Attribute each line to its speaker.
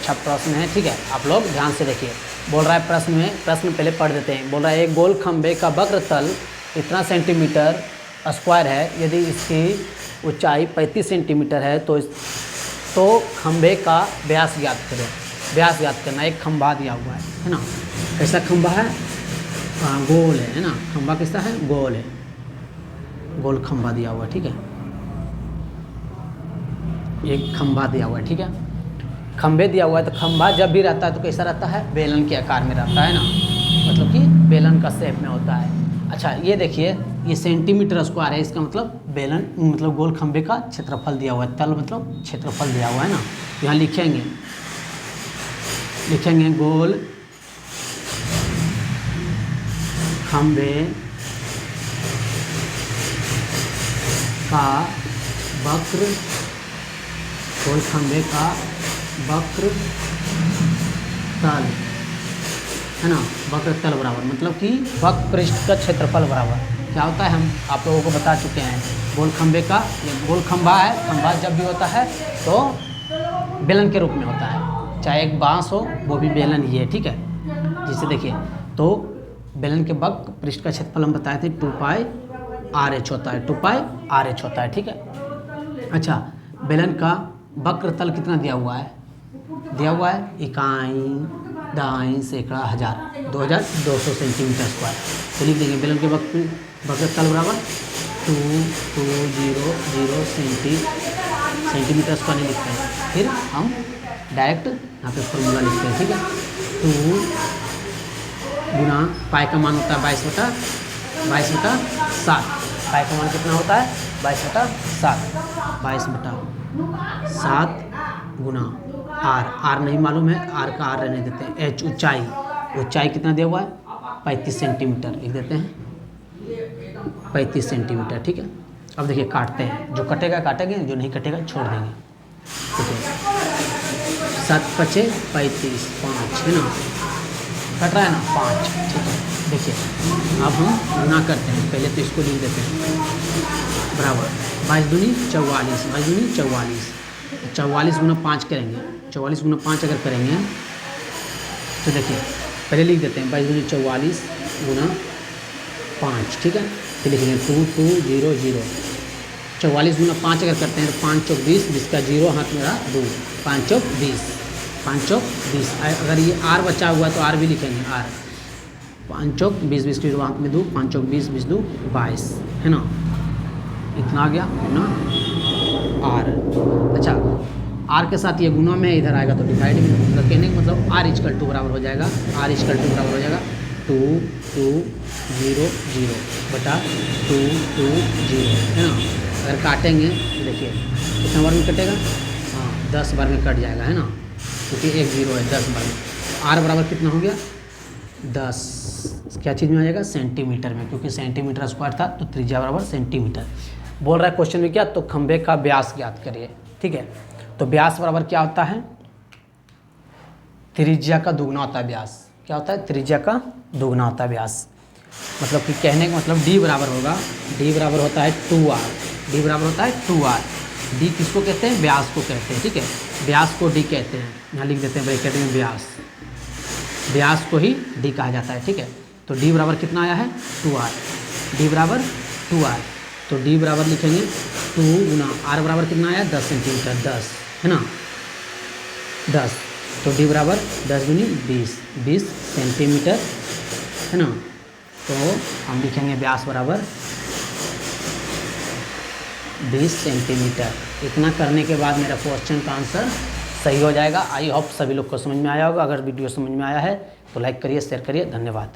Speaker 1: अच्छा प्रश्न है, ठीक है, आप लोग ध्यान से देखिए। बोल रहा है प्रश्न पहले पढ़ देते हैं। बोल रहा है एक गोल खंभे का वक्र तल इतना सेंटीमीटर स्क्वायर है, यदि इसकी ऊंचाई 35 सेंटीमीटर है तो खंभे का व्यास ज्ञात करें। व्यास ज्ञात करना, एक खंभा दिया हुआ है ना, कैसा खंभा है, गोल है ना, खंभा कैसा है, गोल है, गोल खंभा दिया हुआ है, ठीक है, एक खंभा दिया हुआ है, ठीक है, खंभे दिया हुआ है। तो खंभा जब भी रहता है तो कैसा रहता है, बेलन के आकार में रहता है ना, मतलब कि बेलन का शेप में होता है। अच्छा ये देखिए, ये सेंटीमीटर स्क्वायर है, इसका मतलब बेलन मतलब गोल खंभे का क्षेत्रफल दिया हुआ है, तल मतलब क्षेत्रफल दिया हुआ है ना। यहाँ लिखेंगे गोल खंभे का वक्र, गोल खंभे का वक्र तल है ना, वक्र तल बराबर मतलब कि वक्र पृष्ठ का क्षेत्रफल बराबर क्या होता है, हम आप लोगों को बता चुके हैं। गोल खंभे का, ये गोल खंभा है, खंभा जब भी होता है तो बेलन के रूप में होता है, चाहे एक बांस हो वो भी बेलन ही है, ठीक है। जिसे देखिए तो बेलन के वक्र पृष्ठ का क्षेत्रफल हम बताए थे 2πr(h) होता है, 2πr(h) होता है, ठीक है। अच्छा बेलन का वक्र तल कितना दिया हुआ है, दिया हुआ है इकाई, दाई, सैकड़ा, हज़ार, 2200 सेंटीमीटर स्क्वायर। तो लिख देंगे बेलन के वक्र तल बराबर 2200 सेंटीमीटर स्क्वायर लिखते हैं। फिर हम डायरेक्ट यहाँ पे फॉर्मूला लिखते हैं, ठीक है। 2 गुना पाई का मान होता है 22/7, पाई का मान कितना होता है 22/7, 22/7 गुना आर नहीं मालूम है, आर का आर रहने देते हैं, एच ऊंचाई कितना दिया हुआ है 35 सेंटीमीटर लिख देते हैं, 35 सेंटीमीटर, ठीक है। अब देखिए काटते हैं, जो कटेगा काटेंगे, जो नहीं कटेगा छोड़ देंगे, ठीक है। 7×5 = 35, 5 है ना, कट रहा है ना 5, ठीक है। देखिए अब हम गुना करते हैं, पहले तो इसको लिख देते हैं बराबर 22×2 = 44, 22×2 = 44, 44 गुना 5 करेंगे, 44 गुना 5 अगर करेंगे तो देखिए पहले लिख देते हैं 22×2 = 44 गुना 5, ठीक है। फिर लिखेंगे 2200, 44 गुना 5 अगर करते हैं तो 5 चौक 20, 20 का 0 हाथ मेरा 2, 5 चौक 20, 5 चौक 20। अगर ये आर बचा हुआ है तो आर भी लिखेंगे, आर 5 चौक 20, 20 के 0 हाथ में 2, 5 चौक 20, 20 2 22 है ना, इतना आ गया गुना आर। अच्छा आर के साथ ये गुना में इधर आएगा तो डिवाइड में, मतलब कहने का मतलब आर = बराबर हो जाएगा, आर = बराबर हो जाएगा 2200 बटा 220 है ना। अगर काटेंगे तो देखिए कितना बार में कटेगा, हाँ 10 बार में कट जाएगा है ना, क्योंकि 1 0 है, 10 बार में। आर बराबर कितना हो गया 10, क्या चीज़ में आ जाएगा सेंटीमीटर में, क्योंकि सेंटीमीटर स्क्वायर था तो त्रिज्या बराबर सेंटीमीटर। बोल रहा है क्वेश्चन में क्या, तो खंभे का व्यास ज्ञात करिए, ठीक है। तो व्यास बराबर क्या होता है, त्रिज्या का दुगना होता है व्यास, क्या होता है त्रिज्या का दुगना होता है व्यास, मतलब कि कहने का मतलब d बराबर होगा, d बराबर होता है 2r, d बराबर होता है 2r। d किसको कहते हैं, व्यास को कहते हैं, ठीक है, व्यास को d कहते हैं, यहाँ लिख देते हैं ब्रैकेट में व्यास को ही d कहा जाता है, ठीक है। तो d बराबर कितना आया है 2r, d बराबर 2r, तो d बराबर लिखेंगे 2 गुना r बराबर कितना आया 10 सेंटीमीटर, 10 है ना, 10, तो d बराबर 10 × 20, 20 सेंटीमीटर है ना। तो हम लिखेंगे व्यास बराबर 20 सेंटीमीटर। इतना करने के बाद मेरा क्वेश्चन का आंसर सही हो जाएगा। आई होप सभी लोग को समझ में आया होगा। अगर वीडियो समझ में आया है तो लाइक करिए, शेयर करिए, धन्यवाद।